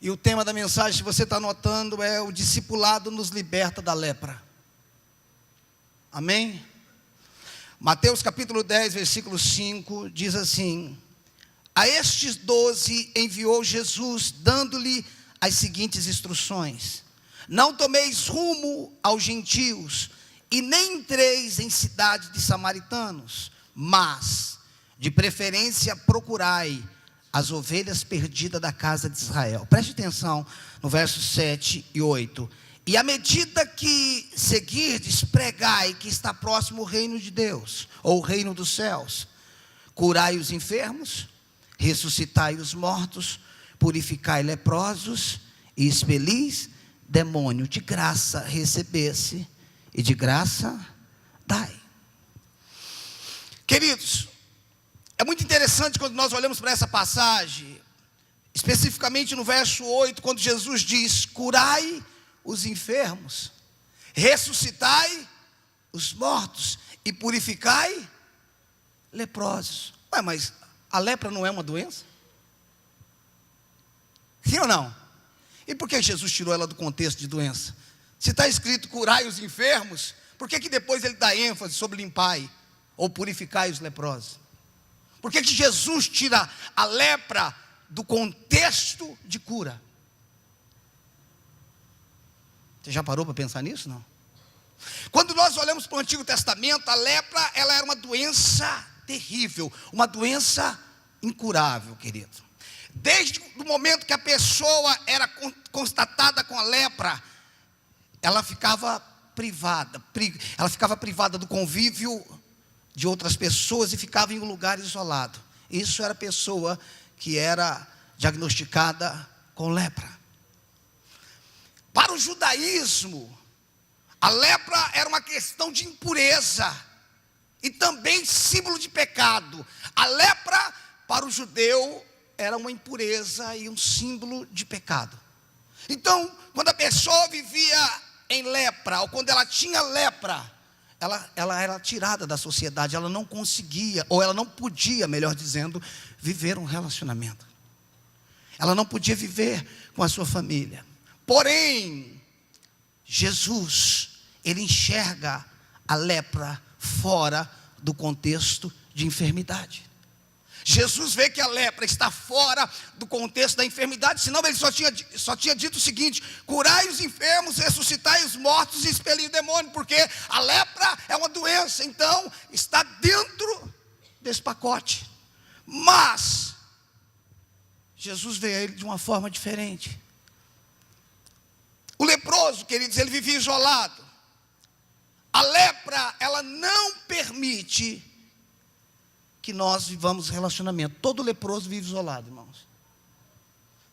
E o tema da mensagem, se você está anotando, é: o discipulado nos liberta da lepra. Amém? Mateus capítulo 10, versículo 5, diz assim: a estes 12 enviou Jesus, dando-lhe as seguintes instruções: não tomeis rumo aos gentios, e nem entreis em cidade de samaritanos, mas, de preferência, procurai as ovelhas perdidas da casa de Israel. Preste atenção no verso 7 e 8. E à medida que seguirdes, pregai que está próximo o reino de Deus, ou o reino dos céus. Curai os enfermos, ressuscitai os mortos, purificai leprosos, e expelis demônio. De graça recebesse, e de graça dai. Queridos, é muito interessante quando nós olhamos para essa passagem, especificamente no verso 8, quando Jesus diz: curai os enfermos, ressuscitai os mortos e purificai leprosos. Ué, mas a lepra não é uma doença? Sim ou não? E por que Jesus tirou ela do contexto de doença? Se está escrito curai os enfermos, por que depois ele dá ênfase sobre limpai ou purificai os leprosos? Por que Jesus tira a lepra do contexto de cura? Você já parou para pensar nisso? Não? Quando nós olhamos para o Antigo Testamento, a lepra, ela era uma doença terrível, uma doença incurável, querido. Desde o momento que a pessoa era constatada com a lepra, ela ficava privada do convívio de outras pessoas e ficava em um lugar isolado. Isso era a pessoa que era diagnosticada com lepra. Para o judaísmo, a lepra era uma questão de impureza e também símbolo de pecado. A lepra, para o judeu, era uma impureza e um símbolo de pecado. Então, quando a pessoa vivia em lepra, ou quando ela tinha lepra, ela era tirada da sociedade. Ela não conseguia, ou ela não podia, melhor dizendo, viver um relacionamento. Ela não podia viver com a sua família. Porém, Jesus, ele enxerga a lepra fora do contexto de enfermidade. Jesus vê que a lepra está fora do contexto da enfermidade, senão ele só tinha dito o seguinte: curai os enfermos, ressuscitai os mortos e expelir o demônio, porque a lepra é uma doença, então está dentro desse pacote. Mas Jesus vê ele de uma forma diferente. O leproso, queridos, ele vivia isolado. A lepra, ela não permite que nós vivamos relacionamento. Todo leproso vive isolado, irmãos.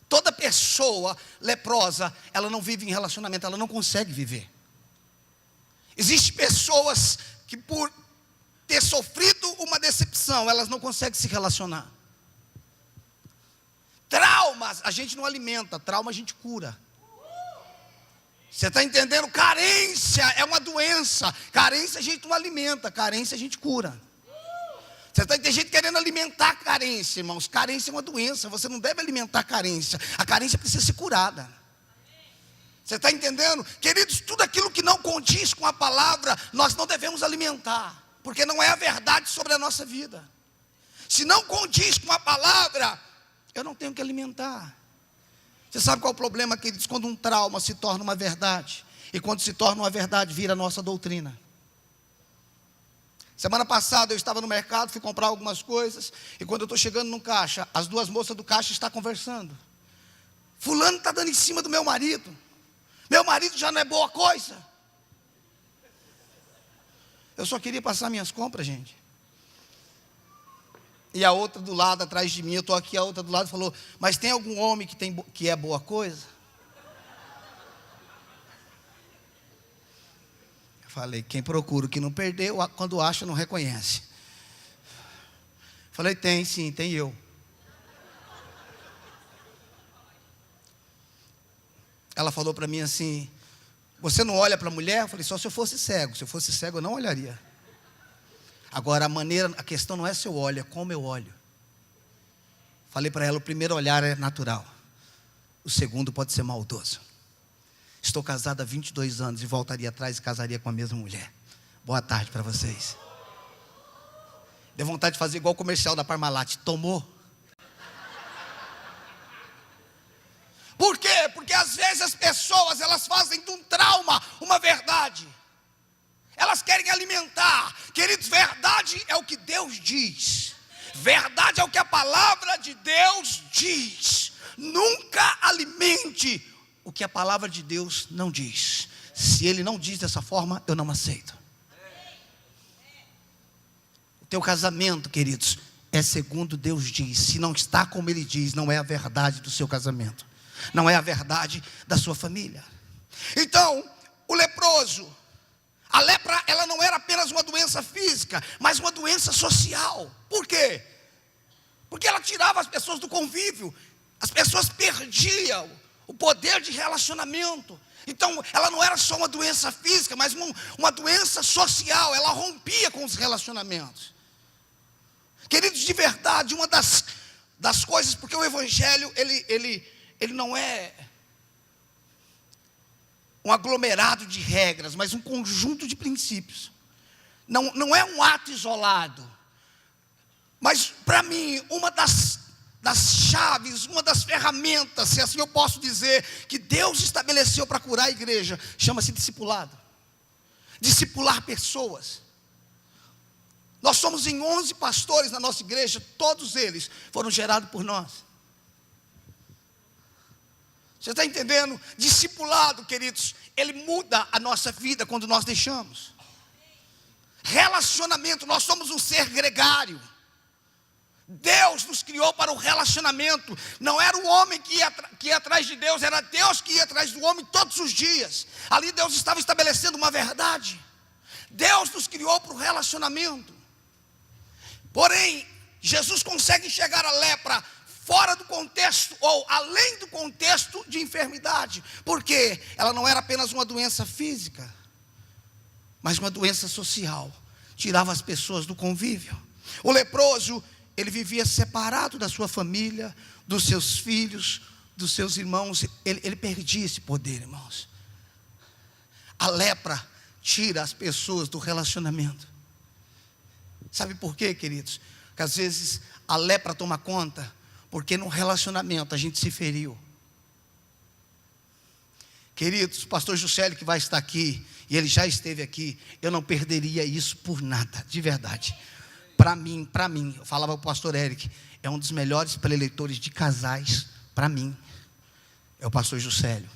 Toda pessoa leprosa, ela não vive em relacionamento, ela não consegue viver. Existem pessoas que, por ter sofrido uma decepção, elas não conseguem se relacionar. Traumas, a gente não alimenta, trauma a gente cura. Você está entendendo? Carência é uma doença. Carência a gente não alimenta, carência a gente cura. Tem gente querendo alimentar a carência, irmãos. Carência é uma doença, você não deve alimentar a carência. A carência precisa ser curada. Você está entendendo? Queridos, tudo aquilo que não condiz com a palavra, nós não devemos alimentar, porque não é a verdade sobre a nossa vida. Se não condiz com a palavra, eu não tenho que alimentar. Você sabe qual é o problema, queridos? Quando um trauma se torna uma verdade, e quando se torna uma verdade, vira a nossa doutrina. Semana passada eu estava no mercado, fui comprar algumas coisas, e quando eu estou chegando no caixa, as duas moças do caixa estão conversando. Fulano está dando em cima do meu marido. Meu marido já não é boa coisa. Eu só queria passar minhas compras, gente. E a outra do lado, atrás de mim, eu estou aqui, a outra do lado falou: mas tem algum homem que é boa coisa? Falei: quem procura o que não perdeu, quando acha não reconhece. Falei: tem sim, tem eu. Ela falou para mim assim: você não olha para a mulher? Eu falei: só se eu fosse cego. Se eu fosse cego eu não olharia. Agora a questão não é se eu olho, é como eu olho. Falei para ela: o primeiro olhar é natural. O segundo pode ser maldoso. Estou casado há 22 anos e voltaria atrás e casaria com a mesma mulher. Boa tarde para vocês. Deu vontade de fazer igual o comercial da Parmalat. Tomou? Por quê? Porque às vezes as pessoas, elas fazem de um trauma uma verdade. Elas querem alimentar. Queridos, verdade é o que Deus diz. Verdade é o que a palavra de Deus diz. Nunca alimente o que a palavra de Deus não diz. Se Ele não diz dessa forma, eu não aceito. O teu casamento, queridos, é segundo Deus diz. Se não está como Ele diz, não é a verdade do seu casamento. Não é a verdade da sua família. Então, o leproso, a lepra, ela não era apenas uma doença física, mas uma doença social. Por quê? Porque ela tirava as pessoas do convívio. As pessoas perdiam o poder de relacionamento. Então, ela não era só uma doença física, mas uma doença social. Ela rompia com os relacionamentos. Queridos, de verdade, uma das coisas, porque o Evangelho, ele não é um aglomerado de regras, mas um conjunto de princípios. Não é um ato isolado. Mas, para mim, uma das chaves, uma das ferramentas, se assim eu posso dizer, que Deus estabeleceu para curar a igreja, chama-se discipulado. Discipular pessoas. Nós somos em 11 pastores na nossa igreja, todos eles foram gerados por nós. Você está entendendo? Discipulado, queridos, ele muda a nossa vida quando nós deixamos. Relacionamento, nós somos um ser gregário. Deus nos criou para o relacionamento. Não era o homem que ia atrás de Deus, era Deus que ia atrás do homem todos os dias. Ali Deus estava estabelecendo uma verdade. Deus nos criou para o relacionamento. Porém, Jesus consegue enxergar a lepra fora do contexto, ou além do contexto de enfermidade. Porque ela não era apenas uma doença física, mas uma doença social. Tirava as pessoas do convívio. O leproso, ele vivia separado da sua família, dos seus filhos, dos seus irmãos. Ele perdia esse poder, irmãos. A lepra tira as pessoas do relacionamento. Sabe por quê, queridos? Porque às vezes a lepra toma conta, porque no relacionamento a gente se feriu. Queridos, o pastor Juscelio que vai estar aqui, e ele já esteve aqui, eu não perderia isso por nada, de verdade. Para mim, eu falava para o pastor Eric, é um dos melhores preleitores de casais, para mim, é o pastor Juscelio.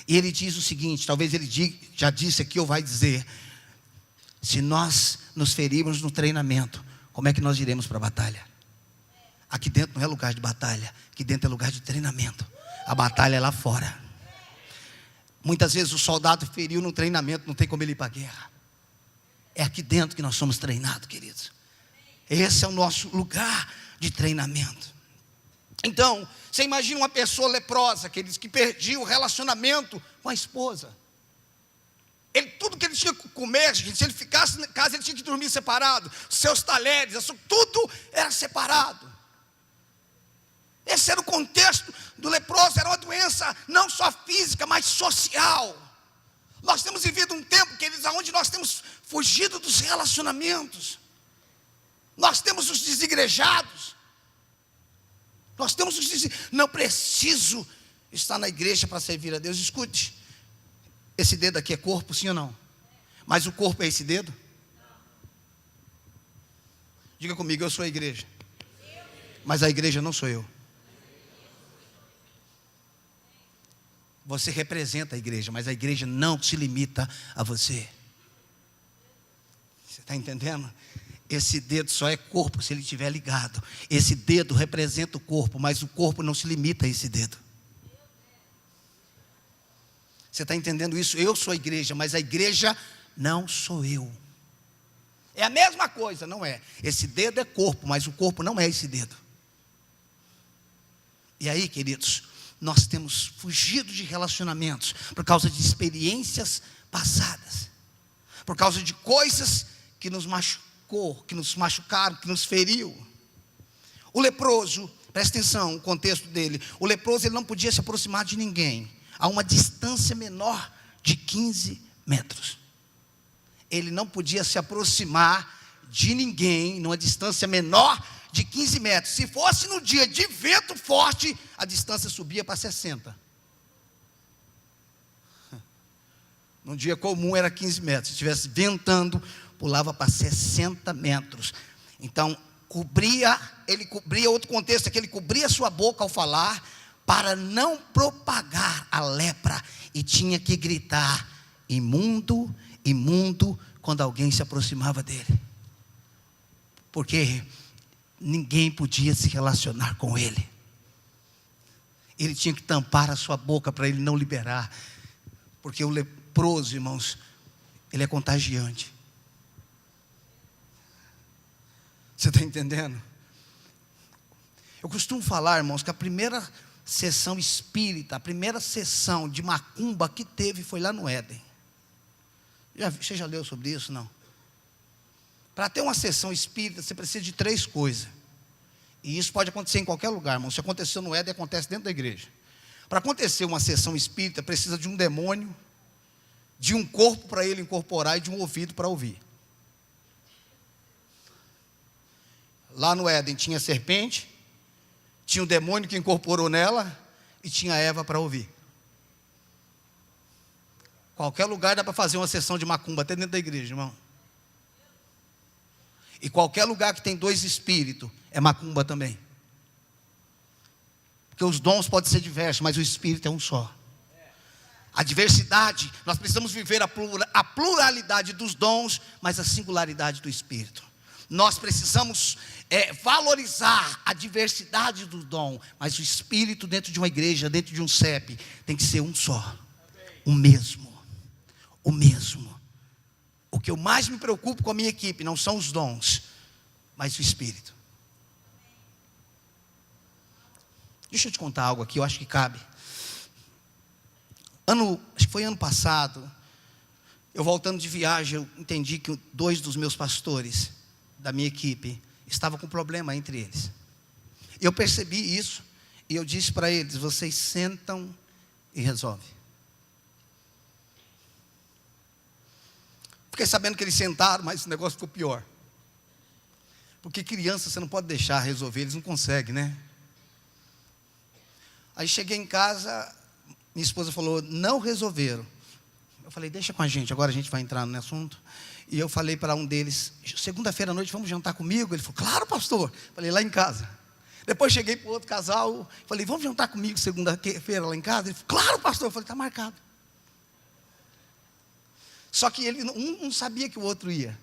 E ele diz o seguinte, talvez ele já disse aqui ou vai dizer: se nós nos ferirmos no treinamento, como é que nós iremos para a batalha? Aqui dentro não é lugar de batalha, aqui dentro é lugar de treinamento. A batalha é lá fora. Muitas vezes o soldado feriu no treinamento, não tem como ele ir para a guerra. É aqui dentro que nós somos treinados, queridos. Esse é o nosso lugar de treinamento. Então, você imagina uma pessoa leprosa, queridos, que perdia o relacionamento com a esposa. Tudo que ele tinha que comer, se ele ficasse em casa, ele tinha que dormir separado. Seus talheres, tudo era separado. Esse era o contexto do leproso. Era uma doença não só física, mas social. Nós temos vivido um tempo, queridos, onde nós temos fugido dos relacionamentos. Nós temos os desigrejados. Nós temos os não preciso estar na igreja para servir a Deus. Escute, esse dedo aqui é corpo, sim ou não? Mas o corpo é esse dedo? Diga comigo, eu sou a igreja. Mas a igreja não sou eu. Você representa a igreja, mas a igreja não se limita a você. Você está entendendo? Esse dedo só é corpo se ele estiver ligado. Esse dedo representa o corpo, mas o corpo não se limita a esse dedo. Você está entendendo isso? Eu sou a igreja, mas a igreja não sou eu. É a mesma coisa, não é? Esse dedo é corpo, mas o corpo não é esse dedo. E aí, queridos, nós temos fugido de relacionamentos por causa de experiências passadas, por causa de coisas que nos machucou, que nos machucaram, que nos feriu. O leproso, Presta atenção, o contexto dele. O leproso, ele não podia se aproximar de ninguém a uma distância menor de 15 metros. Ele não podia se aproximar de ninguém numa distância menor de 15 metros. Se fosse no dia de vento forte, a distância subia para 60. Num dia comum era 15 metros. Se estivesse ventando, pulava para 60 metros. Então, ele cobria, outro contexto é que ele cobria sua boca ao falar, para não propagar a lepra, e tinha que gritar: imundo, imundo, quando alguém se aproximava dele, porque ninguém podia se relacionar com ele. Ele tinha que tampar a sua boca para ele não liberar, porque o leproso, irmãos, ele é contagiante. Você está entendendo? Eu costumo falar, irmãos, que a primeira sessão espírita, a primeira sessão de macumba que teve foi lá no Éden. Você já leu sobre isso? Não? Para ter uma sessão espírita, você precisa de 3 coisas. E isso pode acontecer em qualquer lugar, irmão. Se aconteceu no Éden, acontece dentro da igreja. Para acontecer uma sessão espírita, precisa de um demônio, de um corpo para ele incorporar e de um ouvido para ouvir. Lá no Éden tinha a serpente, tinha o demônio que incorporou nela e tinha a Eva para ouvir. Qualquer lugar dá para fazer uma sessão de macumba, até dentro da igreja, irmão. E qualquer lugar que tem 2 espíritos é macumba também. Porque os dons podem ser diversos, mas o espírito é um só. A diversidade, nós precisamos viver a pluralidade dos dons, mas a singularidade do espírito. Nós precisamos valorizar a diversidade do dom, mas o espírito dentro de uma igreja, dentro de um CEP, tem que ser um só, o mesmo. O que eu mais me preocupo com a minha equipe não são os dons, mas o espírito. Deixa eu te contar algo aqui, eu acho que cabe. Acho que foi ano passado, eu voltando de viagem, eu entendi que 2 dos meus pastores da minha equipe estavam com problema entre eles. Eu percebi isso e eu disse para eles: vocês sentam e resolvem. Fiquei sabendo que eles sentaram, mas o negócio ficou pior. Porque criança você não pode deixar resolver, eles não conseguem, né? Aí cheguei em casa, minha esposa falou: não resolveram. Eu falei: deixa com a gente, agora a gente vai entrar no assunto. E eu falei para um deles: segunda-feira à noite vamos jantar comigo? Ele falou: claro, pastor. Falei: lá em casa. Depois cheguei para o outro casal, falei: vamos jantar comigo segunda-feira lá em casa? Ele falou: claro, pastor. Eu falei: está marcado. Só que um não sabia que o outro ia.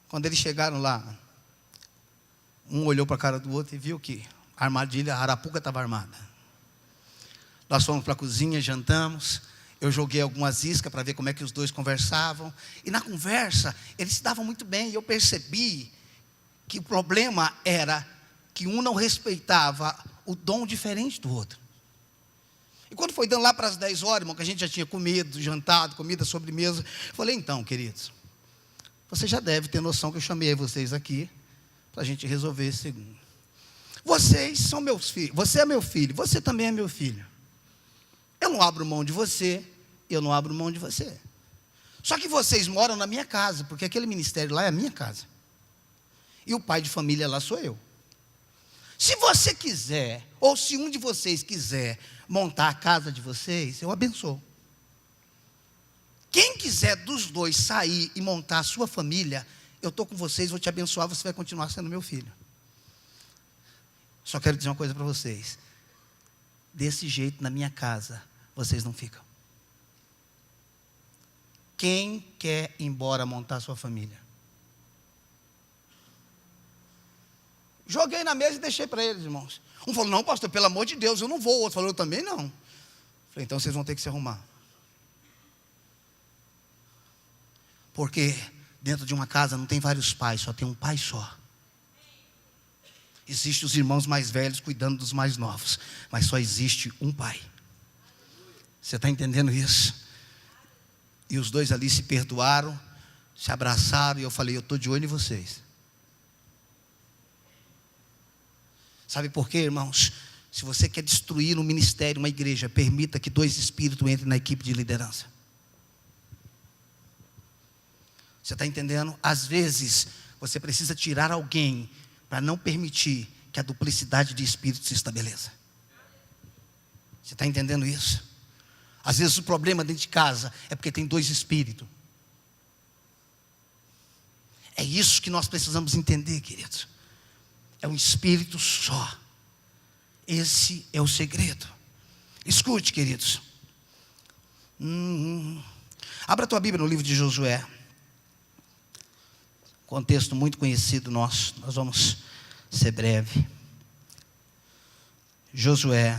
Quando eles chegaram lá, um olhou para a cara do outro e viu que a armadilha, a arapuca estava armada. Nós fomos para a cozinha, jantamos. Eu joguei algumas iscas para ver como é que os 2 conversavam. E na conversa, eles se davam muito bem. E eu percebi que o problema era que um não respeitava o dom diferente do outro. E quando foi dando lá para as 10 horas, irmão, que a gente já tinha comido, jantado, comida, sobremesa, eu falei: então, queridos, você já deve ter noção que eu chamei vocês aqui para a gente resolver esse segundo. Vocês são meus filhos, você é meu filho, você também é meu filho. Eu não abro mão de você, eu não abro mão de você. Só que vocês moram na minha casa, porque aquele ministério lá é a minha casa. E o pai de família lá sou eu. Se você quiser, ou se um de vocês quiser montar a casa de vocês, eu abençoo. Quem quiser dos 2 sair e montar a sua família, eu estou com vocês, vou te abençoar, você vai continuar sendo meu filho. Só quero dizer uma coisa para vocês: desse jeito na minha casa, vocês não ficam. Quem quer ir embora montar a sua família? Joguei na mesa e deixei para eles, irmãos. Um falou: não, pastor, pelo amor de Deus, eu não vou. O outro falou: eu também não. Falei: então vocês vão ter que se arrumar. Porque dentro de uma casa não tem vários pais, só tem um pai só. Existem os irmãos mais velhos cuidando dos mais novos, mas só existe um pai. Você está entendendo isso? E os 2 ali se perdoaram, se abraçaram, e eu falei: eu estou de olho em vocês. Sabe por quê, irmãos? Se você quer destruir um ministério, uma igreja, permita que 2 espíritos entrem na equipe de liderança. Você está entendendo? Às vezes, você precisa tirar alguém para não permitir que a duplicidade de espírito se estabeleça. Você está entendendo isso? Às vezes o problema dentro de casa é porque tem 2 espíritos. É isso que nós precisamos entender, queridos. É um espírito só. Esse é o segredo. Escute, queridos. Abra a tua Bíblia no livro de Josué. Contexto muito conhecido nosso. Nós vamos ser breve. Josué.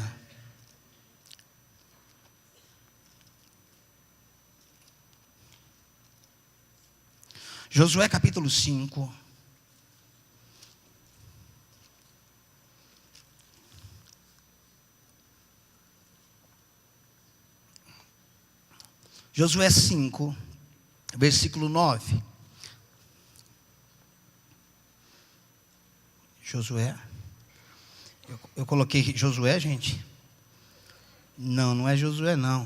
Josué capítulo 5. Josué 5, versículo 9. Josué. Eu coloquei Josué, gente? Não, não é Josué, não.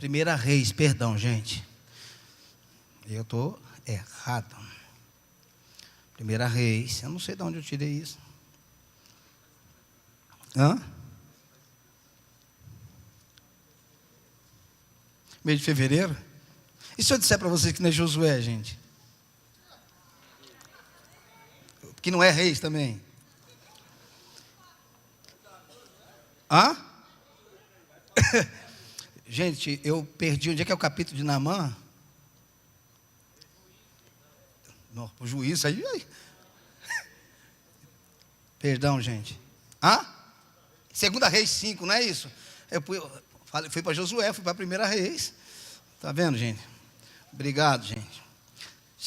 1 Reis, perdão, gente. Eu estou errado. 1 Reis, eu não sei de onde eu tirei isso. Mês de fevereiro? E se eu disser para vocês que não é Josué, gente? Que não é Reis também? Gente, eu perdi. Onde é que é o capítulo de Naamã? Não, o juiz aí. Perdão, gente. 2 Reis 5, não é isso? Eu fui para Josué, fui para 1 Reis. Está vendo, gente? Obrigado, gente.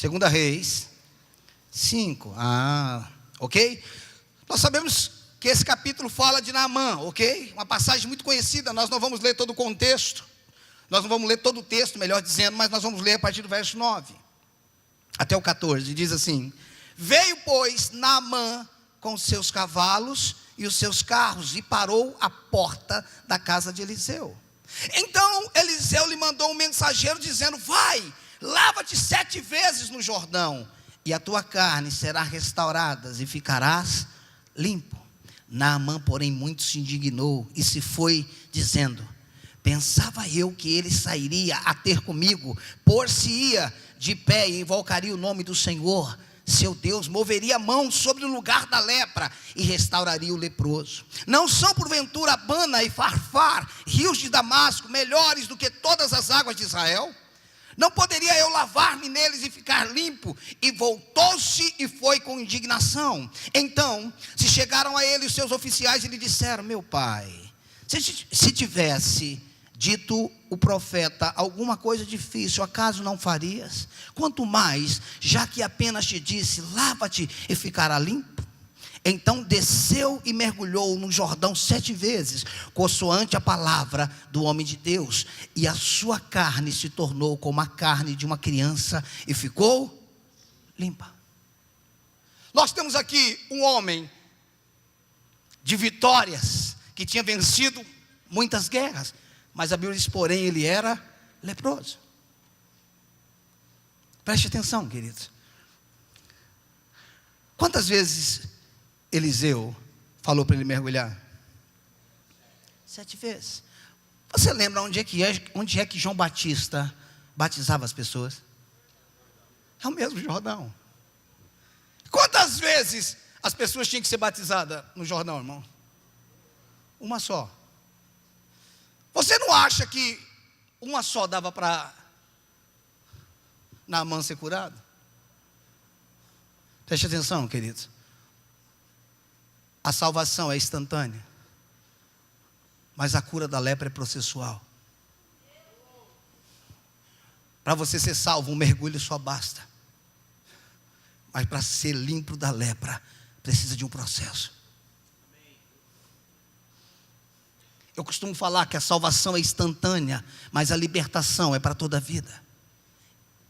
2 Reis 5. Ok? Nós sabemos que esse capítulo fala de Naamã, ok? Uma passagem muito conhecida. Nós não vamos ler todo o contexto. Nós não vamos ler todo o texto, melhor dizendo, mas nós vamos ler a partir do verso 9 até o 14. Diz assim: veio, pois, Naamã com os seus cavalos e os seus carros e parou à porta da casa de Eliseu. Então Eliseu lhe mandou um mensageiro dizendo: vai, lava-te 7 vezes no Jordão, e a tua carne será restaurada e ficarás limpo. Naamã, porém, muito se indignou e se foi, dizendo: pensava eu que ele sairia a ter comigo, por-se-ia de pé e invocaria o nome do Senhor seu Deus, moveria a mão sobre o lugar da lepra e restauraria o leproso. Não são porventura Abana e Farfar, rios de Damasco, melhores do que todas as águas de Israel? Não poderia eu lavar-me neles e ficar limpo? E voltou-se e foi com indignação. Então se chegaram a ele os seus oficiais e lhe disseram: meu pai, se tivesse dito o profeta alguma coisa difícil, acaso não farias? Quanto mais, já que apenas te disse: lava-te e ficará limpo. Então desceu e mergulhou no Jordão 7 vezes, consoante a palavra do homem de Deus, e a sua carne se tornou como a carne de uma criança e ficou limpa. Nós temos aqui um homem de vitórias, que tinha vencido muitas guerras, mas a Bíblia diz, porém, ele era leproso. Preste atenção, queridos. Quantas vezes Eliseu falou para ele mergulhar? 7 vezes. Você lembra onde é que João Batista batizava as pessoas? É o mesmo Jordão. Quantas vezes as pessoas tinham que ser batizadas no Jordão, irmão? Uma só. Você não acha que uma só dava para Naamã ser curado? Preste atenção, queridos. A salvação é instantânea, mas a cura da lepra é processual. Para você ser salvo, um mergulho só basta. Mas para ser limpo da lepra, precisa de um processo. Eu costumo falar que a salvação é instantânea, mas a libertação é para toda a vida.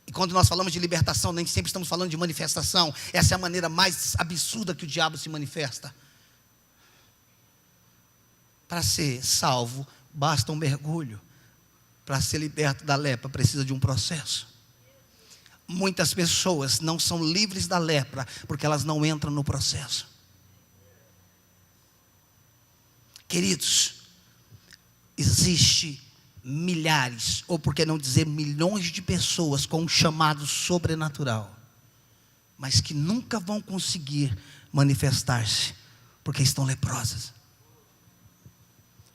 E quando nós falamos de libertação, nem sempre estamos falando de manifestação. Essa é a maneira mais absurda que o diabo se manifesta. Para ser salvo, basta um mergulho. Para ser liberto da lepra, precisa de um processo. Muitas pessoas não são livres da lepra, porque elas não entram no processo. Queridos, existe milhares, ou por que não dizer milhões de pessoas com um chamado sobrenatural, mas que nunca vão conseguir manifestar-se, porque estão leprosas,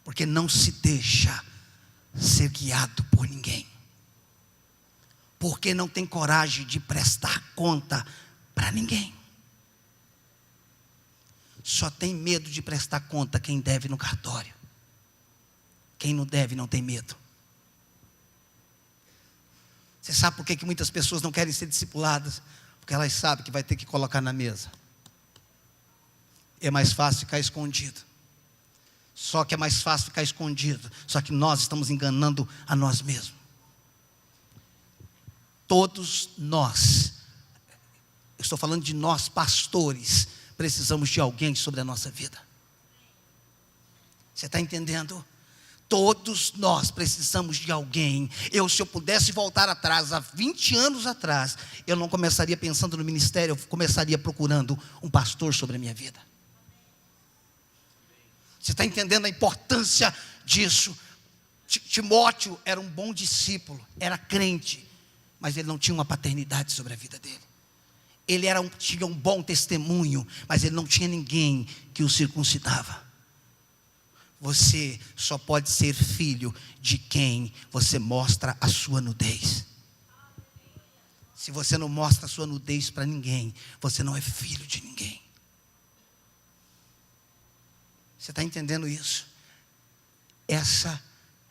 porque não se deixa ser guiado por ninguém, porque não tem coragem de prestar conta para ninguém. Só tem medo de prestar conta quem deve no cartório. Quem não deve não tem medo. Você sabe por que muitas pessoas não querem ser discipuladas? Porque elas sabem que vai ter que colocar na mesa. É mais fácil ficar escondido. Só que é mais fácil ficar escondido. Só que nós estamos enganando a nós mesmos. Todos nós, eu estou falando de nós pastores, precisamos de alguém sobre a nossa vida. Você está entendendo? Todos nós precisamos de alguém. Se eu pudesse voltar atrás, há 20 anos atrás, eu não começaria pensando no ministério, eu começaria procurando um pastor sobre a minha vida. Você está entendendo a importância disso? Timóteo era um bom discípulo, era crente, mas ele não tinha uma paternidade sobre a vida dele. Ele tinha um bom testemunho, mas ele não tinha ninguém que o circuncidava. Você só pode ser filho de quem você mostra a sua nudez. Se você não mostra a sua nudez para ninguém, você não é filho de ninguém. Você está entendendo isso? Essa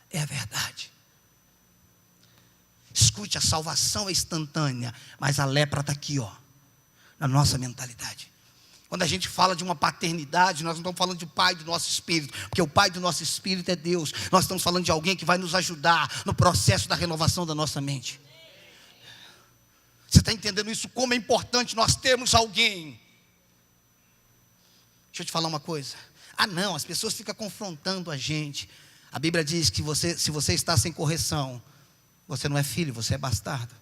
é a verdade. Escute, a salvação é instantânea, mas a lepra está aqui, na nossa mentalidade. Quando a gente fala de uma paternidade, nós não estamos falando de pai do nosso espírito, porque o pai do nosso espírito é Deus. Nós estamos falando de alguém que vai nos ajudar no processo da renovação da nossa mente. Você está entendendo isso? Como é importante nós termos alguém. Deixa eu te falar uma coisa. Não, as pessoas ficam confrontando a gente. A Bíblia diz que se você está sem correção, você não é filho, você é bastardo.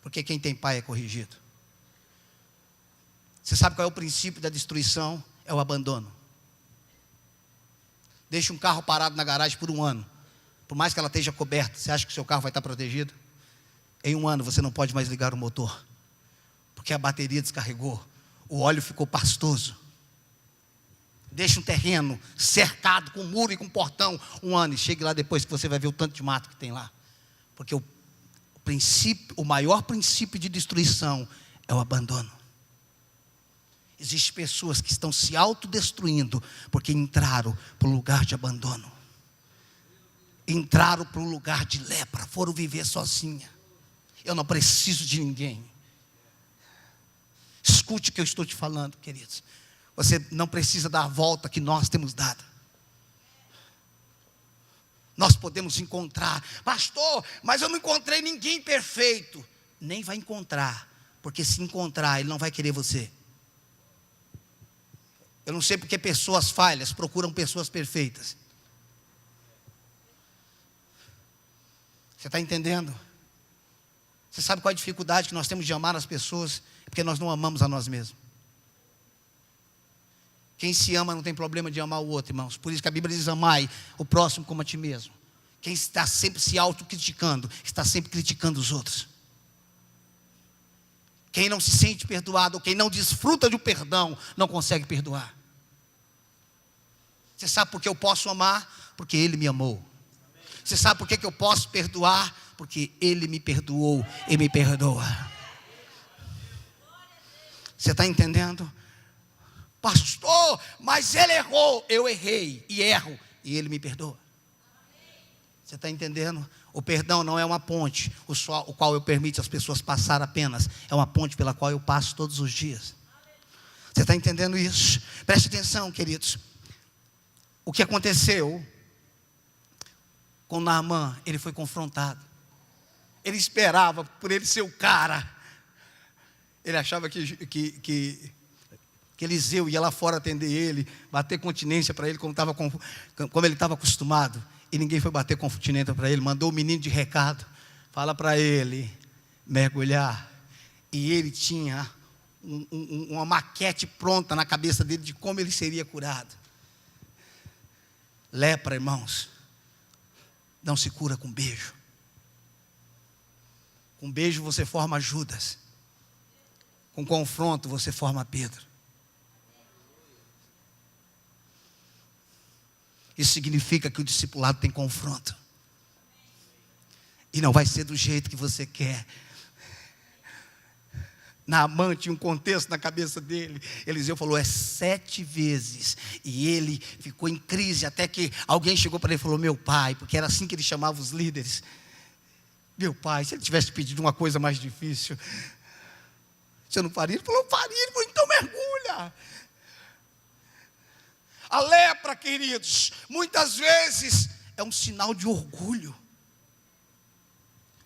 Porque quem tem pai é corrigido. Você sabe qual é o princípio da destruição? É o abandono. Deixa um carro parado na garagem por 1 ano. Por mais que ela esteja coberta, você acha que o seu carro vai estar protegido? Em 1 ano você não pode mais ligar o motor, porque a bateria descarregou, o óleo ficou pastoso. Deixa um terreno cercado com muro e com portão 1 ano, e chegue lá depois que você vai ver o tanto de mato que tem lá. Porque o maior princípio de destruição é o abandono. Existem pessoas que estão se autodestruindo porque entraram para o lugar de abandono. Entraram para o lugar de lepra, foram viver sozinha. Eu não preciso de ninguém. Escute o que eu estou te falando, queridos. Você não precisa dar a volta que nós temos dado. Nós podemos encontrar, pastor, mas eu não encontrei ninguém perfeito. Nem vai encontrar, porque se encontrar, ele não vai querer você. Eu não sei porque pessoas falhas procuram pessoas perfeitas. Você está entendendo? Você sabe qual é a dificuldade que nós temos de amar as pessoas? Porque nós não amamos a nós mesmos. Quem se ama não tem problema de amar o outro, irmãos. Por isso que a Bíblia diz: amai o próximo como a ti mesmo. Quem está sempre se autocriticando, está sempre criticando os outros. Quem não se sente perdoado, ou quem não desfruta de um perdão, não consegue perdoar. Você sabe por que eu posso amar? Porque Ele me amou. Você sabe por que eu posso perdoar? Porque Ele me perdoou e me perdoa. Você está entendendo? Pastor, mas ele errou. Eu errei e erro, e Ele me perdoa. Você está entendendo? O perdão não é uma ponte, o qual eu permito as pessoas passar apenas. É uma ponte pela qual eu passo todos os dias. Você está entendendo isso? Preste atenção, queridos. O que aconteceu com Naamã? Ele foi confrontado. Ele esperava por ele ser o cara. Ele achava que que Eliseu ia lá fora atender ele, bater continência para ele, como ele estava acostumado. E ninguém foi bater continência para ele. Mandou o menino de recado, fala para ele mergulhar. E ele tinha uma maquete pronta na cabeça dele de como ele seria curado. Lepra, irmãos, não se cura com beijo. Com beijo você forma Judas. Com confronto você forma Pedro. Isso significa que o discipulado tem confronto. E não vai ser do jeito que você quer. Naamã tinha um contexto na cabeça dele. Eliseu falou, 7 vezes. E ele ficou em crise, até que alguém chegou para ele e falou, meu pai, porque era assim que ele chamava os líderes. Meu pai, se ele tivesse pedido uma coisa mais difícil, você não faria? Ele falou, faria. Ele falou, então mergulha. A lepra, queridos, muitas vezes é um sinal de orgulho.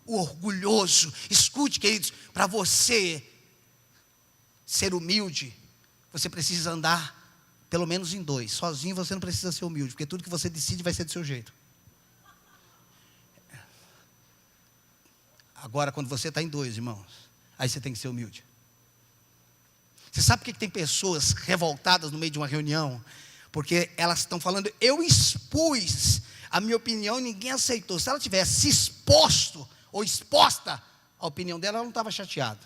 O orgulhoso, escute, queridos, para você ser humilde, você precisa andar pelo menos em 2. Sozinho você não precisa ser humilde, porque tudo que você decide vai ser do seu jeito. Agora, quando você está em 2, irmãos, aí você tem que ser humilde. Você sabe por que tem pessoas revoltadas no meio de uma reunião? Porque elas estão falando, eu expus a minha opinião e ninguém aceitou. Se ela tivesse se exposto ou exposta a opinião dela, ela não estava chateada.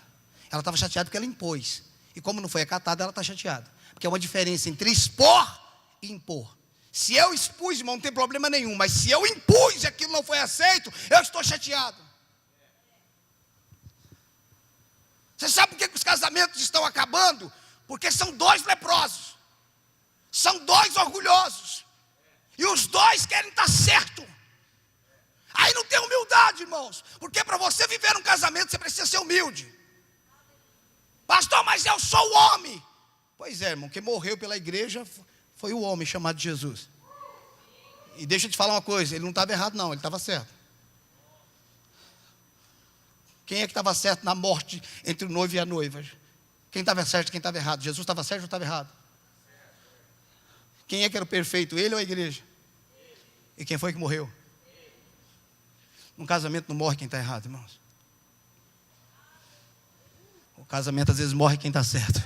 Ela estava chateada porque ela impôs. E como não foi acatada, ela está chateada. Porque é uma diferença entre expor e impor. Se eu expus, irmão, não tem problema nenhum. Mas se eu impus e aquilo não foi aceito, eu estou chateado. Você sabe por que os casamentos estão acabando? Porque são 2 leprosos. São 2 orgulhosos. E os 2 querem estar certo. Aí não tem humildade, irmãos. Porque para você viver um casamento, você precisa ser humilde. Pastor, mas eu sou o homem. Pois é, irmão, quem morreu pela igreja foi o homem chamado Jesus. E deixa eu te falar uma coisa, ele não estava errado não, ele estava certo. Quem é que estava certo na morte entre o noivo e a noiva? Quem estava certo e quem estava errado? Jesus estava certo ou estava errado? Quem é que era o perfeito, ele ou a igreja? E quem foi que morreu? Num casamento não morre quem está errado, irmãos. O casamento às vezes morre quem está certo.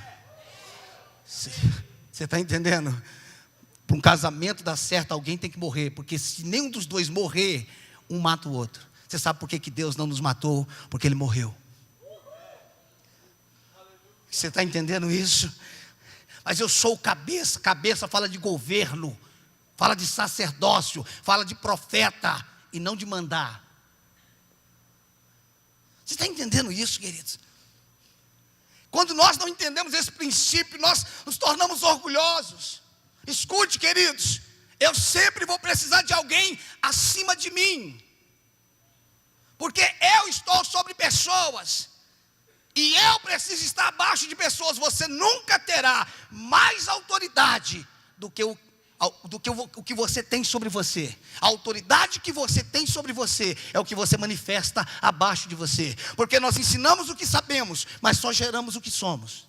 Você está entendendo? Para um casamento dar certo, alguém tem que morrer. Porque se nenhum dos 2 morrer, um mata o outro. Você sabe por que Deus não nos matou? Porque Ele morreu. Você está entendendo isso? Mas eu sou o cabeça. Cabeça fala de governo, fala de sacerdócio, fala de profeta e não de mandar. Você está entendendo isso, queridos? Quando nós não entendemos esse princípio, nós nos tornamos orgulhosos. Escute, queridos, eu sempre vou precisar de alguém acima de mim. Porque eu estou sobre pessoas. E eu preciso estar abaixo de pessoas. Você nunca terá mais autoridade do que o que você tem sobre você. A autoridade que você tem sobre você é o que você manifesta abaixo de você. Porque nós ensinamos o que sabemos, mas só geramos o que somos.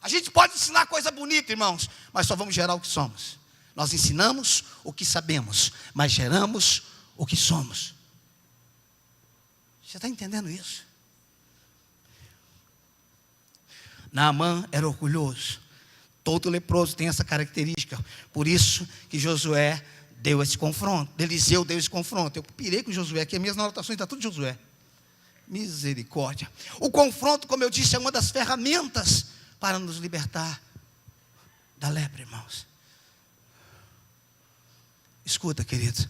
A gente pode ensinar coisa bonita, irmãos, mas só vamos gerar o que somos. Nós ensinamos o que sabemos, mas geramos o que somos. Você está entendendo isso? Naamã era orgulhoso. Todo leproso tem essa característica. Por isso que Josué deu esse confronto. Eliseu deu esse confronto. Eu pirei com Josué, aqui as minhas anotações está tudo Josué. Misericórdia. O confronto, como eu disse, é uma das ferramentas para nos libertar da lepra, irmãos. Escuta, queridos.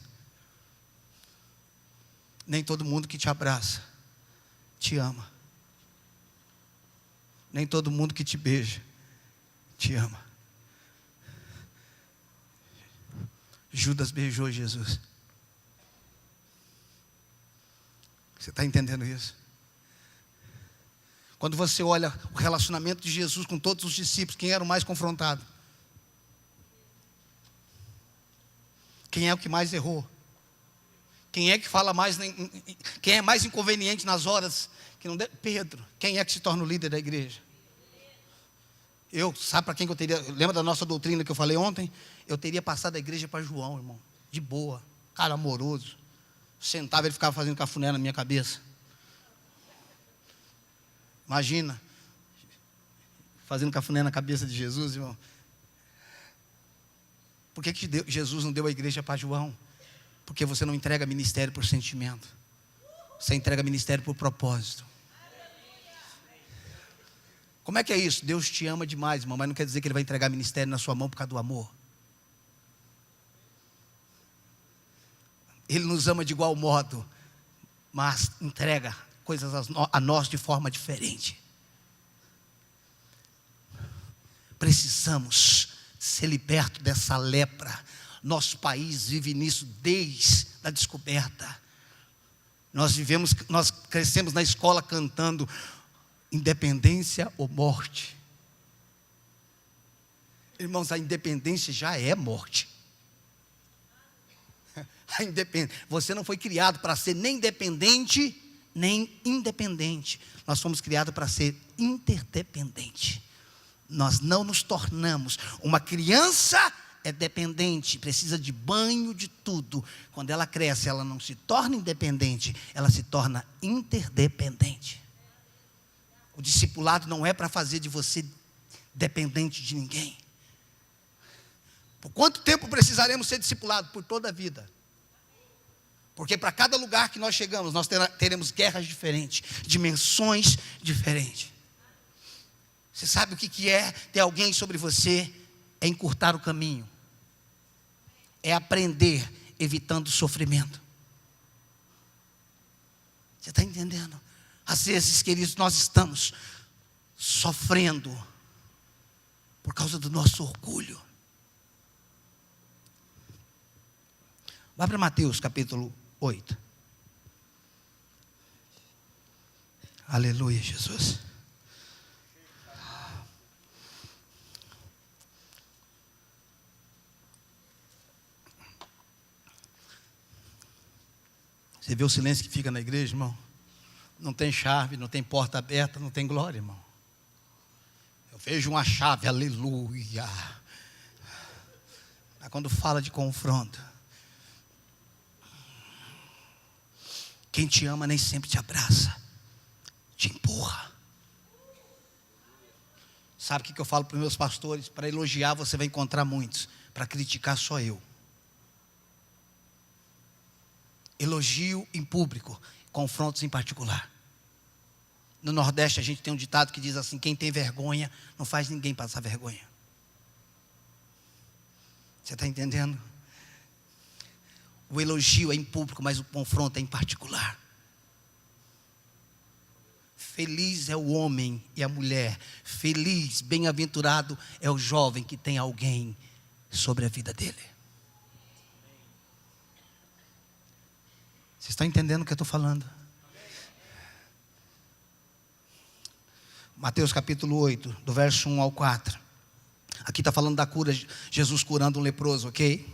Nem todo mundo que te abraça te ama. Nem todo mundo que te beija te ama. Judas beijou Jesus. Você está entendendo isso? Quando você olha o relacionamento de Jesus com todos os discípulos, quem era o mais confrontado? Quem é o que mais errou? Quem é que fala mais? Quem é mais inconveniente nas horas que não deve? Pedro. Quem é que se torna o líder da igreja? Sabe para quem que eu teria? Lembra da nossa doutrina que eu falei ontem? Eu teria passado a igreja para João, irmão. De boa, cara amoroso. Sentava, ele ficava fazendo cafuné na minha cabeça. Imagina, fazendo cafuné na cabeça de Jesus, irmão. Por que Jesus não deu a igreja para João? Porque você não entrega ministério por sentimento. Você entrega ministério por propósito. Como é que é isso? Deus te ama demais, irmão, mas não quer dizer que Ele vai entregar ministério na sua mão por causa do amor. Ele nos ama de igual modo, mas entrega coisas a nós de forma diferente. Precisamos ser libertos dessa lepra. Nosso país vive nisso desde a descoberta. Nós crescemos na escola cantando independência ou morte. Irmãos, a independência já é morte. Você não foi criado para ser nem dependente, nem independente. Nós fomos criados para ser interdependente. Nós não nos tornamos. Uma criança é dependente, precisa de banho, de tudo. Quando ela cresce, ela não se torna independente, ela se torna interdependente. O discipulado não é para fazer de você dependente de ninguém. Por quanto tempo precisaremos ser discipulados? Por toda a vida. Porque para cada lugar que nós chegamos, nós teremos guerras diferentes, dimensões diferentes. Você sabe o que é ter alguém sobre você? É encurtar o caminho. É aprender evitando o sofrimento. Você está entendendo? Às vezes, queridos, nós estamos sofrendo por causa do nosso orgulho. Vai para Mateus capítulo 8. Aleluia, Jesus. Você vê o silêncio que fica na igreja, irmão? Não tem chave, não tem porta aberta, não tem glória, irmão. Eu vejo uma chave, aleluia. Mas quando fala de confronto, quem te ama nem sempre te abraça, te empurra. Sabe o que eu falo para os meus pastores? Para elogiar você vai encontrar muitos, para criticar só eu. Elogio em público, confrontos em particular. No Nordeste a gente tem um ditado que diz assim: quem tem vergonha não faz ninguém passar vergonha. Você está entendendo? O elogio é em público, mas o confronto é em particular. Feliz é o homem e a mulher. Feliz, bem-aventurado é o jovem que tem alguém sobre a vida dele. Você está entendendo o que eu estou falando? Mateus capítulo 8, do verso 1 ao 4. Aqui está falando da cura, Jesus curando um leproso, ok?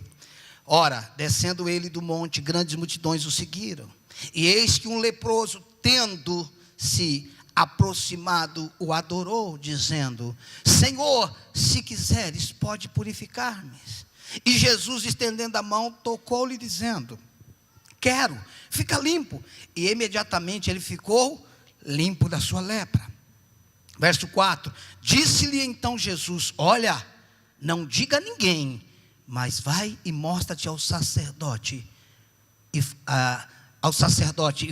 Ora, descendo ele do monte, grandes multidões o seguiram. E eis que um leproso, tendo se aproximado, o adorou, dizendo: Senhor, se quiseres, pode purificar-me. E Jesus, estendendo a mão, tocou-lhe, dizendo: quero, fica limpo. E imediatamente ele ficou limpo da sua lepra. Verso 4: disse-lhe então Jesus: olha, não diga a ninguém, mas vai e mostra-te ao sacerdote e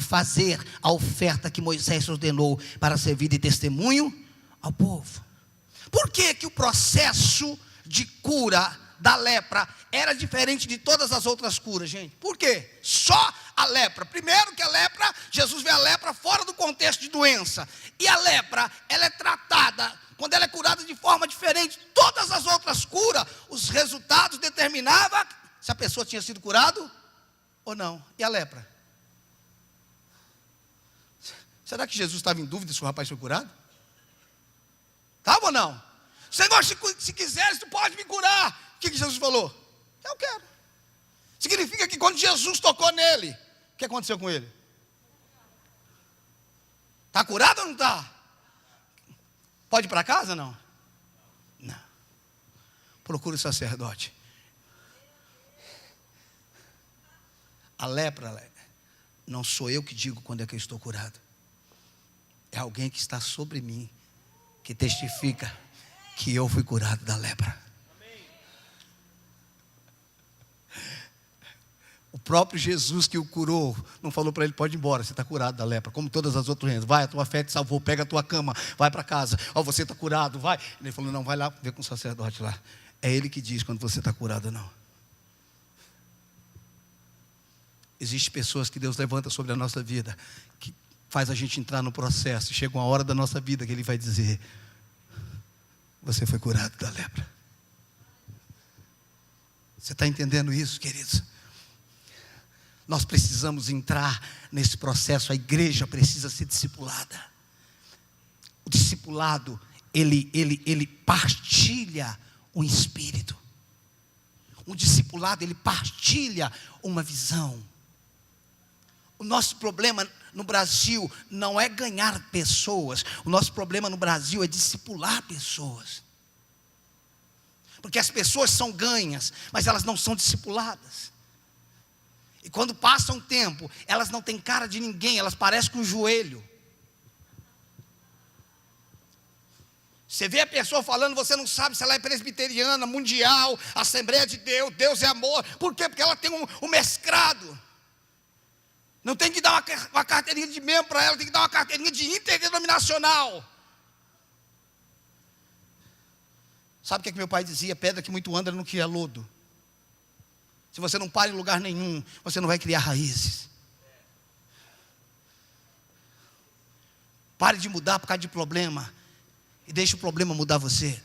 fazer a oferta que Moisés ordenou para servir de testemunho ao povo. Por que que o processo de cura da lepra era diferente de todas as outras curas, gente? Por quê? Só a lepra. Primeiro que a lepra, Jesus vê a lepra fora do contexto de doença. E a lepra, ela é tratada, quando ela é curada de forma diferente. Todas as outras curas, os resultados determinavam se a pessoa tinha sido curada ou não. E a lepra? Será que Jesus estava em dúvida se o rapaz foi curado? Estava ou não? Senhor, se quiseres, tu pode me curar. O que Jesus falou? Eu quero. Significa que quando Jesus tocou nele, o que aconteceu com ele? Está curado ou não está? Pode ir para casa ou não? procure o sacerdote. A lepra, não sou eu que digo quando é que eu estou curado. É alguém que está sobre mim, que testifica que eu fui curado da lepra. O próprio Jesus que o curou, não falou para ele, pode ir embora, você está curado da lepra, como todas as outras doenças. Vai, a tua fé te salvou, pega a tua cama, vai para casa. Ó, você está curado, vai. Ele falou, não, vai lá ver com o sacerdote lá. É ele que diz quando você está curado ou não. Existem pessoas que Deus levanta sobre a nossa vida, que faz a gente entrar no processo. Chega uma hora da nossa vida que Ele vai dizer, você foi curado da lepra. Você está entendendo isso, queridos? Nós precisamos entrar nesse processo. A igreja precisa ser discipulada. O discipulado, ele partilha um espírito. O discipulado, ele partilha uma visão. O nosso problema no Brasil não é ganhar pessoas. O nosso problema no Brasil é discipular pessoas. Porque as pessoas são ganhas, mas elas não são discipuladas. E quando passa um tempo, elas não têm cara de ninguém, elas parecem com um joelho. Você vê a pessoa falando, você não sabe se ela é presbiteriana, mundial, Assembleia de Deus, Deus é amor. Por quê? Porque ela tem um mestrado. Não tem que dar uma carteirinha de membro para ela, tem que dar uma carteirinha de interdenominacional. Sabe o que meu pai dizia? Pedra que muito anda não cria lodo. Se você não para em lugar nenhum, você não vai criar raízes. Pare de mudar por causa de problema e deixe o problema mudar você.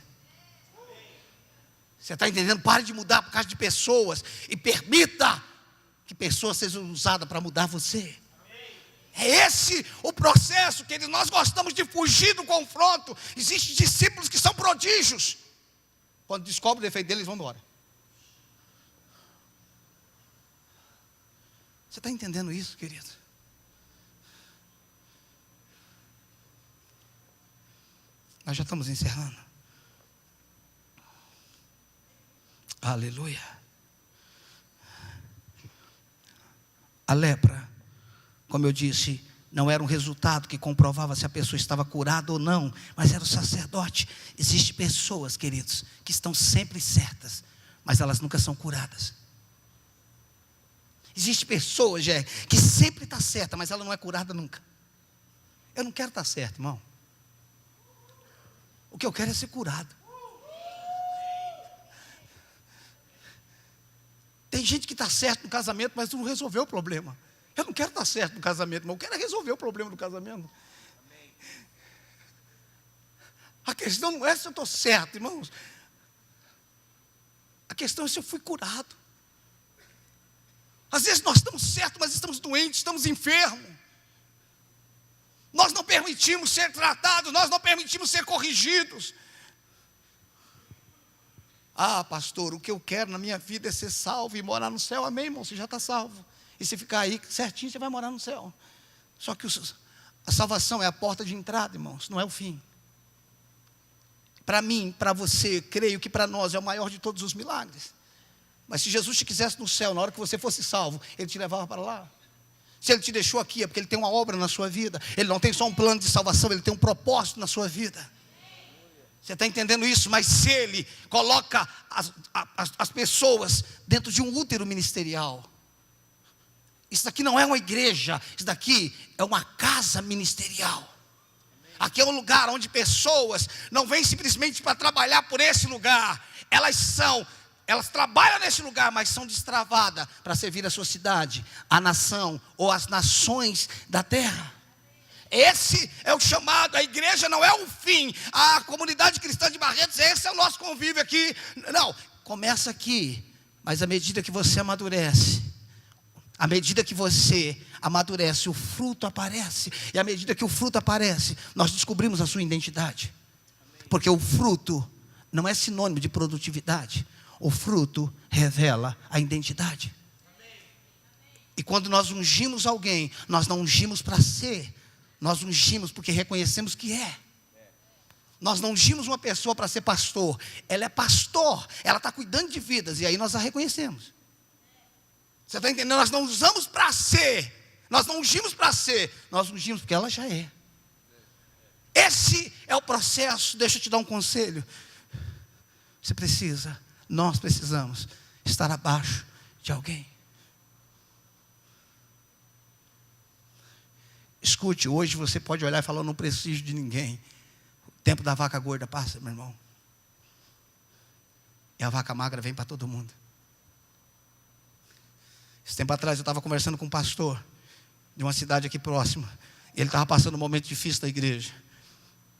Você está entendendo? Pare de mudar por causa de pessoas e permita que pessoas sejam usadas para mudar você. É esse o processo, que nós gostamos de fugir do confronto. Existem discípulos que são prodígios. Quando descobrem o defeito deles, eles vão embora. Você está entendendo isso, querido? Nós já estamos encerrando. Aleluia. A lepra, como eu disse, não era um resultado que comprovava se a pessoa estava curada ou não, mas era o sacerdote. Existem pessoas, queridos, que estão sempre certas, mas elas nunca são curadas. Existem pessoas, que sempre está certa, mas ela não é curada nunca. Eu não quero estar certo, irmão. O que eu quero é ser curado. Tem gente que está certo no casamento, mas não resolveu o problema. Eu não quero estar certo no casamento, mas eu quero resolver o problema do casamento. A questão não é se eu estou certo, irmãos. A questão é se eu fui curado. Às vezes nós estamos certos, mas estamos doentes, estamos enfermos. Nós não permitimos ser tratados, nós não permitimos ser corrigidos. Ah, pastor, o que eu quero na minha vida é ser salvo e morar no céu. Amém, irmão, você já está salvo. E se ficar aí certinho, você vai morar no céu. Só que a salvação é a porta de entrada, irmãos, não é o fim. Para mim, para você, creio que para nós é o maior de todos os milagres. Mas se Jesus te quisesse no céu, na hora que você fosse salvo, Ele te levava para lá. Se Ele te deixou aqui, é porque Ele tem uma obra na sua vida. Ele não tem só um plano de salvação, Ele tem um propósito na sua vida. Você está entendendo isso? Mas se Ele coloca as pessoas dentro de um útero ministerial, isso daqui não é uma igreja, isso daqui é uma casa ministerial. Aqui é um lugar onde pessoas não vêm simplesmente para trabalhar por esse lugar. Elas trabalham nesse lugar, mas são destravadas para servir a sua cidade, a nação ou as nações da terra. Esse é o chamado. A igreja não é o fim. A comunidade cristã de Barretos, esse é o nosso convívio aqui. Não, começa aqui. Mas à medida que você amadurece, à medida que você amadurece, o fruto aparece. E à medida que o fruto aparece, nós descobrimos a sua identidade. Porque o fruto não é sinônimo de produtividade. O fruto revela a identidade. E quando nós ungimos alguém, nós não ungimos para ser. Nós ungimos porque reconhecemos que é. Nós não ungimos uma pessoa para ser pastor. Ela é pastor, ela está cuidando de vidas, e aí nós a reconhecemos. Você está entendendo? Nós não usamos para ser, nós não ungimos para ser, nós ungimos porque ela já é. Esse é o processo. Deixa eu te dar um conselho. Nós precisamos estar abaixo de alguém. Escute, hoje você pode olhar e falar: eu não preciso de ninguém. O tempo da vaca gorda passa, meu irmão. E a vaca magra vem para todo mundo. Esse tempo atrás eu estava conversando com um pastor de uma cidade aqui próxima. E ele estava passando um momento difícil da igreja.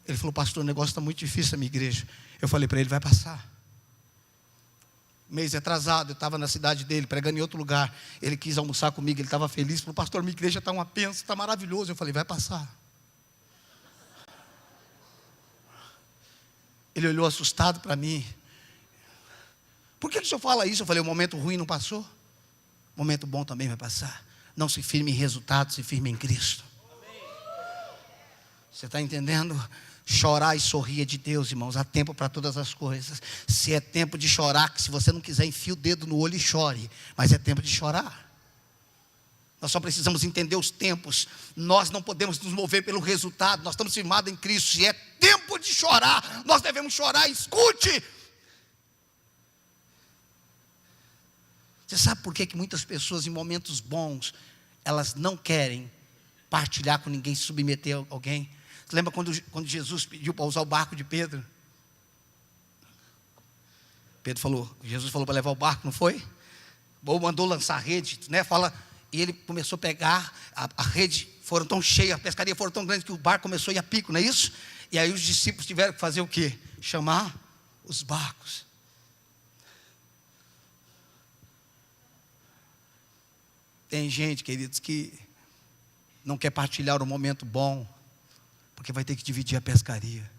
Ele falou: pastor, o negócio está muito difícil na minha igreja. Eu falei para ele: vai passar. Mês atrasado, eu estava na cidade dele, pregando em outro lugar. Ele quis almoçar comigo, ele estava feliz. Falou: pastor, minha igreja está uma bênção, está maravilhoso. Eu falei: vai passar. Ele olhou assustado para mim. Por que o senhor fala isso? Eu falei: o momento ruim não passou? O momento bom também vai passar. Não se firme em resultados, se firme em Cristo. Você está entendendo? Chorar e sorrir é de Deus, irmãos. Há tempo para todas as coisas. Se é tempo de chorar, que se você não quiser, enfie o dedo no olho e chore. Mas é tempo de chorar. Nós só precisamos entender os tempos. Nós não podemos nos mover pelo resultado. Nós estamos firmados em Cristo. Se é tempo de chorar, nós devemos chorar. Escute. Você sabe por que muitas pessoas em momentos bons, elas não querem partilhar com ninguém, se submeter a alguém? Você lembra quando Jesus pediu para usar o barco de Pedro? Jesus falou para levar o barco, não foi? Ou mandou lançar a rede, né? E ele começou a pegar, a rede foram tão cheia, a pescaria foram tão grande que o barco começou a ir a pico, não é isso? E aí os discípulos tiveram que fazer o quê? Chamar os barcos. Tem gente, queridos, que não quer partilhar o momento bom, porque vai ter que dividir a pescaria.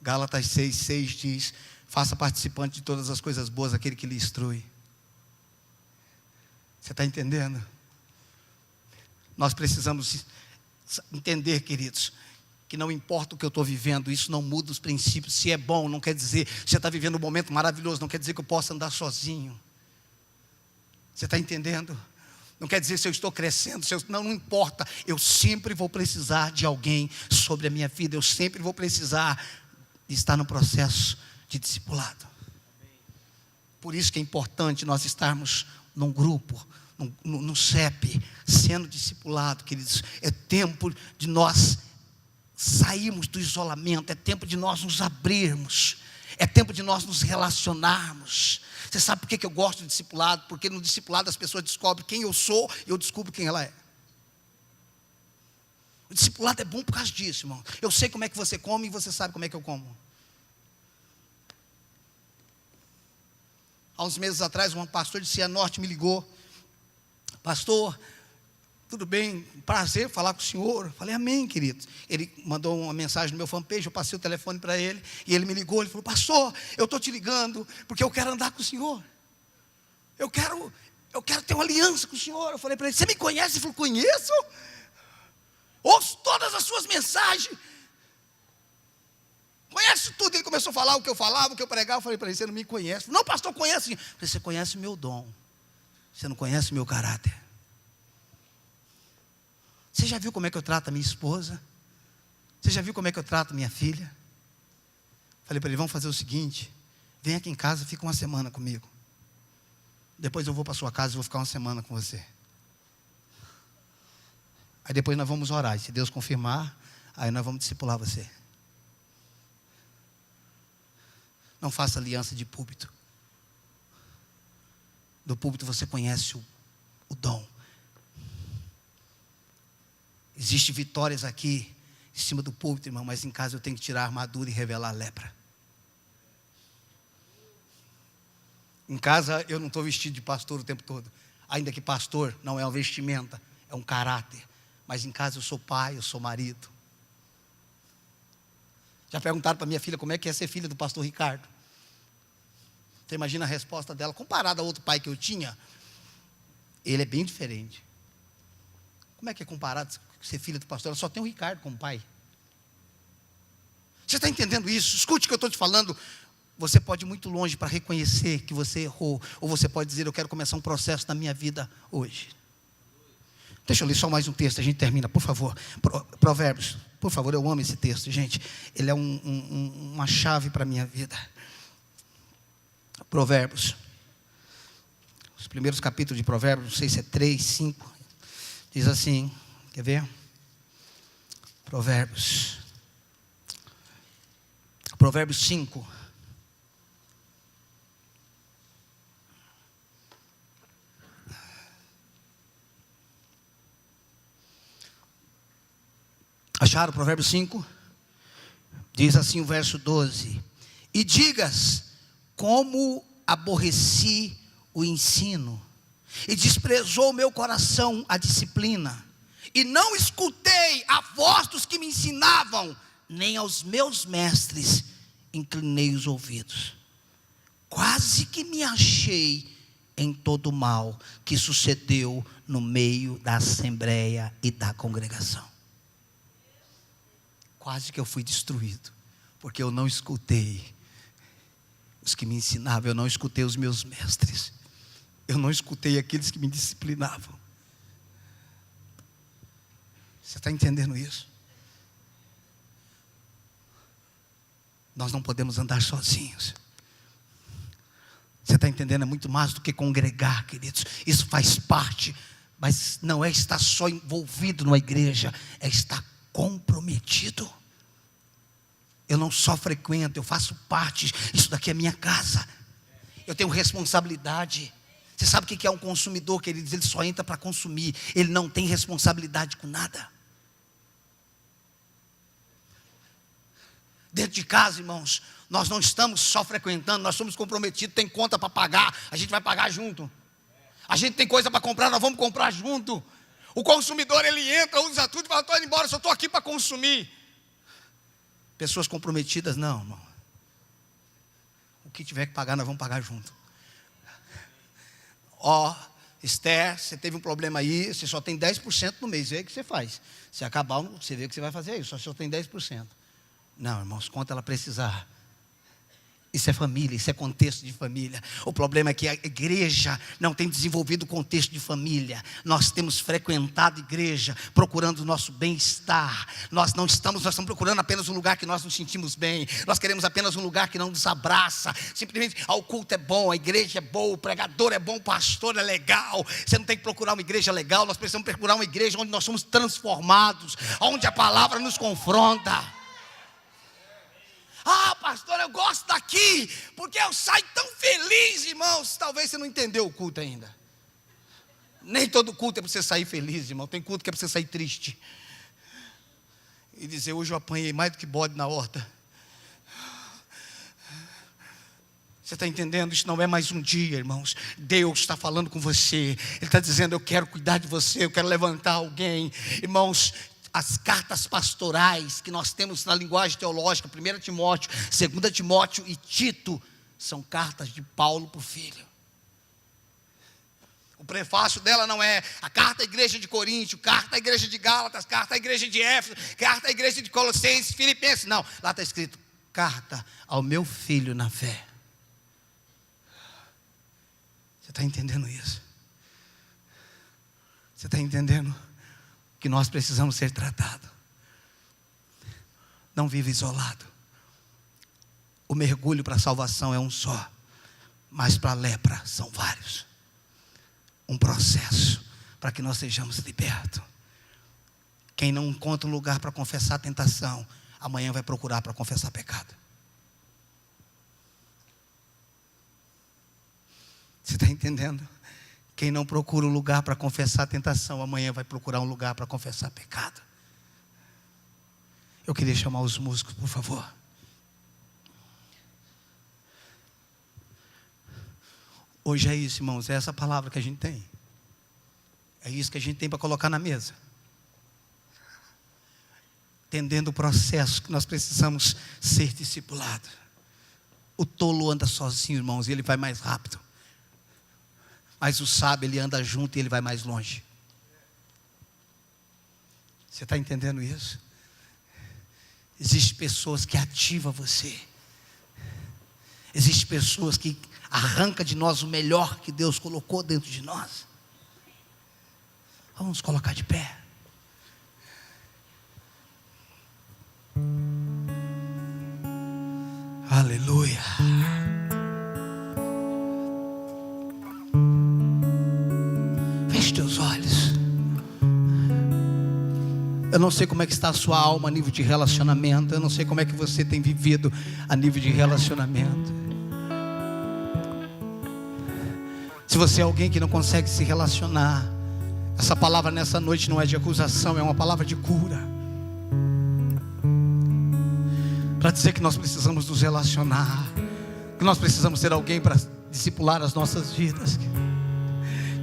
Gálatas 6,6 diz: faça participante de todas as coisas boas aquele que lhe instrui. Você está entendendo? Nós precisamos entender, queridos, que não importa o que eu estou vivendo, isso não muda os princípios. Se é bom, não quer dizer, você está vivendo um momento maravilhoso, não quer dizer que eu possa andar sozinho. Você está entendendo? Não quer dizer se eu estou crescendo, não importa. Eu sempre vou precisar de alguém sobre a minha vida. Eu sempre vou precisar estar no processo de discipulado. Por isso que é importante nós estarmos num grupo, no CEP, sendo discipulado, queridos. É tempo de nós sairmos do isolamento. É tempo de nós nos abrirmos. É tempo de nós nos relacionarmos. Você sabe por que eu gosto de discipulado? Porque no discipulado as pessoas descobrem quem eu sou e eu descubro quem ela é. O discipulado é bom por causa disso, irmão. Eu sei como é que você come e você sabe como é que eu como. Há uns meses atrás, um pastor de Cianorte me ligou: pastor, tudo bem? Prazer falar com o senhor. Eu falei: amém, querido. Ele mandou uma mensagem no meu fanpage, eu passei o telefone para ele, e ele me ligou, ele falou: pastor, eu estou te ligando, porque eu quero andar com o senhor. Eu quero ter uma aliança com o senhor. Eu falei para ele: você me conhece? Ele falou: conheço. Ouço todas as suas mensagens. Conhece tudo. Ele começou a falar o que eu falava, o que eu pregava. Eu falei para ele: você não me conhece. Não, pastor, conhece. Eu falei: você conhece o meu dom, você não conhece o meu caráter. Você já viu como é que eu trato a minha esposa? Você já viu como é que eu trato a minha filha? Falei para ele: vamos fazer o seguinte, vem aqui em casa, fica uma semana comigo. Depois eu vou para a sua casa e vou ficar uma semana com você. Aí depois nós vamos orar, e se Deus confirmar, aí nós vamos discipular você. Não faça aliança de púlpito. Do púlpito você conhece o dom. Existem vitórias aqui em cima do púlpito, irmão, mas em casa eu tenho que tirar a armadura e revelar a lepra. Em casa eu não estou vestido de pastor o tempo todo. Ainda que pastor não é uma vestimenta, é um caráter. Mas em casa eu sou pai, eu sou marido. Já perguntaram para minha filha como é que é ser filha do pastor Ricardo. Você imagina a resposta dela, comparada a outro pai que eu tinha, ele é bem diferente. Como é que é comparado? ser filha do pastor, ela só tem o Ricardo como pai. Você está entendendo isso? Escute o que eu estou te falando. Você pode ir muito longe para reconhecer que você errou, ou você pode dizer, eu quero começar um processo na minha vida hoje. Deixa eu ler só mais um texto, a gente termina, por favor. Provérbios, por favor, eu amo esse texto, gente. Ele é uma chave para a minha vida. Provérbios. Os primeiros capítulos de Provérbios, não sei se é 3, 5. Diz assim, quer ver? Provérbios 5. Acharam Provérbios 5? Diz assim o verso 12: e digas, como aborreci o ensino, e desprezou o meu coração a disciplina, e não escutei a voz dos que me ensinavam, nem aos meus mestres inclinei os ouvidos. Quase que me achei em todo o mal que sucedeu no meio da assembleia e da congregação. Quase que eu fui destruído, porque eu não escutei os que me ensinavam, eu não escutei os meus mestres, eu não escutei aqueles que me disciplinavam. Você está entendendo isso? Nós não podemos andar sozinhos. Você está entendendo? É muito mais do que congregar, queridos. Isso faz parte, mas não é estar só envolvido numa igreja, é estar comprometido. Eu não só frequento, eu faço parte. Isso daqui é minha casa. Eu tenho responsabilidade. Você sabe o que é um consumidor, queridos? Ele só entra para consumir. Ele não tem responsabilidade com nada. Dentro de casa, irmãos, nós não estamos só frequentando, nós somos comprometidos, tem conta para pagar, a gente vai pagar junto. A gente tem coisa para comprar, nós vamos comprar junto. O consumidor, ele entra, usa tudo e fala, estou indo embora, só estou aqui para consumir. Pessoas comprometidas, não, irmão. O que tiver que pagar, nós vamos pagar junto. Esther, você teve um problema aí, você só tem 10% no mês, vê o que você faz. Se acabar, você vê o que você vai fazer aí, só tem 10%. Não, irmãos, quanto ela precisar. Isso é família, isso é contexto de família. O problema é que a igreja não tem desenvolvido o contexto de família. Nós temos frequentado a igreja procurando o nosso bem-estar. Nós estamos procurando apenas um lugar que nós nos sentimos bem. Nós queremos apenas um lugar que não nos abraça. Simplesmente, o culto é bom, a igreja é boa, o pregador é bom, o pastor é legal. Você não tem que procurar uma igreja legal, nós precisamos procurar uma igreja onde nós somos transformados, onde a palavra nos confronta. Pastor, eu gosto daqui, porque eu saio tão feliz, irmãos. Talvez você não entendeu o culto ainda. Nem todo culto é para você sair feliz, irmão. Tem culto que é para você sair triste. E dizer, hoje eu apanhei mais do que bode na horta. Você está entendendo? Isso não é mais um dia, irmãos. Deus está falando com você. Ele está dizendo, eu quero cuidar de você, eu quero levantar alguém. Irmãos, as cartas pastorais que nós temos na linguagem teológica, 1 Timóteo, 2 Timóteo e Tito, são cartas de Paulo para o filho. O prefácio dela não é a carta à igreja de Coríntio, carta à igreja de Gálatas, carta à igreja de Éfeso, carta à igreja de Colossenses, Filipenses. Não, lá está escrito, carta ao meu filho na fé. Você está entendendo isso? Você está entendendo? Que nós precisamos ser tratados. Não vive isolado. O mergulho para a salvação é um só, mas para a lepra são vários. Um processo para que nós sejamos libertos. Quem não encontra um lugar para confessar a tentação, amanhã vai procurar para confessar pecado. Você está entendendo? Quem não procura um lugar para confessar a tentação, amanhã vai procurar um lugar para confessar pecado. Eu queria chamar os músicos, por favor. Hoje é isso, irmãos, é essa palavra que a gente tem. É isso que a gente tem para colocar na mesa. Entendendo o processo que nós precisamos ser discipulados. O tolo anda sozinho, irmãos, e ele vai mais rápido. Mas o sábio, ele anda junto e ele vai mais longe. Você está entendendo isso? Existem pessoas que ativam você. Existem pessoas que arrancam de nós o melhor que Deus colocou dentro de nós. Vamos colocar de pé. Aleluia. Feche teus olhos. Eu não sei como é que está a sua alma a nível de relacionamento. Eu não sei como é que você tem vivido a nível de relacionamento. Se você é alguém que não consegue se relacionar, essa palavra nessa noite não é de acusação, é uma palavra de cura. Para dizer que nós precisamos nos relacionar, que nós precisamos ter alguém para discipular as nossas vidas.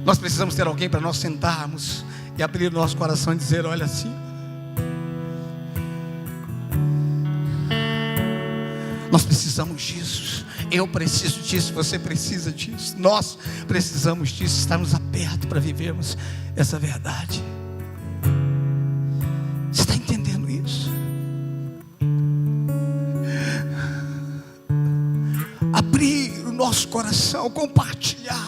Nós precisamos ter alguém para nós sentarmos e abrir o nosso coração e dizer: olha assim, nós precisamos disso. Eu preciso disso, você precisa disso. Nós precisamos disso, estarmos abertos para vivermos essa verdade. Você está entendendo isso? Abrir o nosso coração, compartilhar.